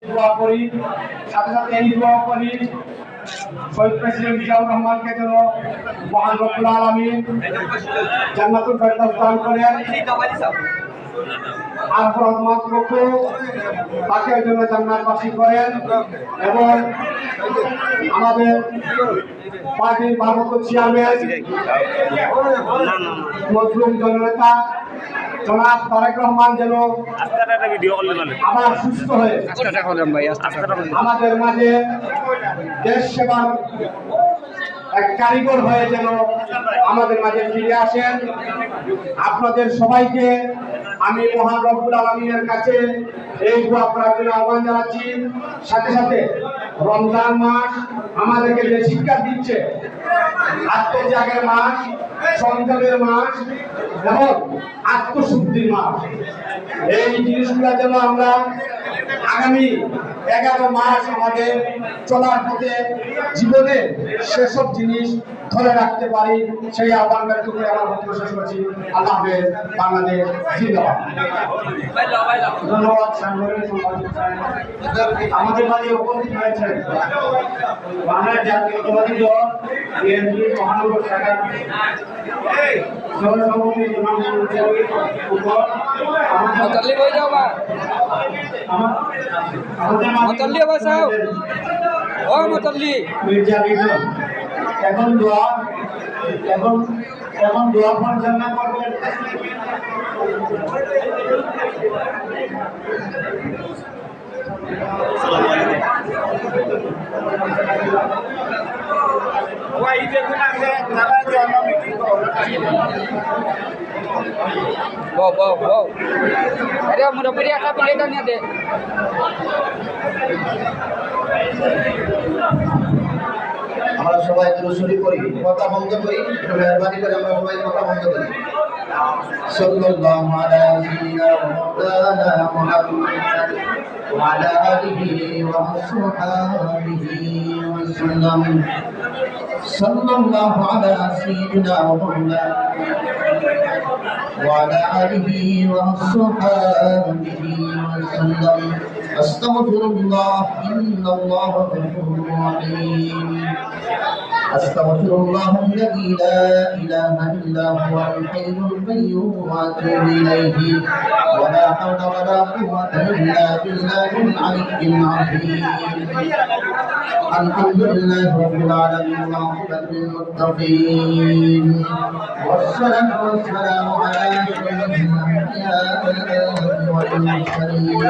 দোয়া করি, সাথে সাথে এই দোয়া করি শহীদ প্রেসিডেন্ট জিয়াউর রহমানকে যেন মহান রব্বুল আলামিন জান্নাতুল ফেরদাউস দান করেন, আর রহমতকে তাকে জন্য জান্নাতবাসী করেন এবং আমাদের পার্টির ভারপ্রাপ্ত চেয়ারম্যান মজলুম জননেতা জনাব তারেক রহমান যেন আবার সুস্থ হয়ে আমাদের মাঝে দেশ সেবার এক কারিগর হয়ে যেন আমাদের মাঝে ফিরে আসেন। আপনাদের সবাইকে আমি মহান রব্বুল আলামিনের কাছে এই দোয়া করার জন্য আহ্বান জানাচ্ছি। সাথে সাথে রমজান মাস আমাদেরকে যে শিক্ষা দিচ্ছে, আত্মত্যাগের মাস, সংযমের মাস এবং আত্মশুদ্ধির মাস, এই জিনিসগুলো যেন আমরা আগামী 11 মাস আমাদের চলার পথে জীবনে সেসব জিনিস ধরে রাখতে পারি, সেই আহ্বান ব্যক্ত করে আমার বক্তব্য শেষ করছি। আল্লাহ হাফেজ। বাংলাদেশ জিন্দাবাদ। ধন্যবাদ। আমাদের মাঝে উপস্থিত হয়েছেন বাংলাদেশ জাতীয়তাবাদী দল বিএনপি মহানগর শাখার সভাপতি এখন দোয়া পরিচালনা করবেন अरे मुरब्बी का प्लेट आने दे। আমরা সবাই দুরূদ করি, কথা বন্ধ করি, মেহরবানি করে আমরা সবাই কথা বন্ধ করি। সাল্লাল্লাহু আলা সাইয়্যিদিনা মাওলানা মুহাম্মদ ওয়া আলা আলিহি ওয়া সাহবিহি ওয়াসাল্লাম। সাল্লাল্লাহু আলা সাইয়্যিদিনা মুহাম্মদ ওয়া আলা আলিহি ওয়া সাহবিহি ওয়াসাল্লাম। আস্তাগফিরুল্লাহ ইন্নাল্লাহা গফুরুর রহিম। أستغفر الله الذي لا إله إلا هو الحي القيوم وأتوب إليه ولا حول ولا قوة إلا بالله العلي العظيم. الحمد لله رب العالمين والعاقبة للمتقين والصلاة والسلام على أشرف الأنبياء والمرسلين.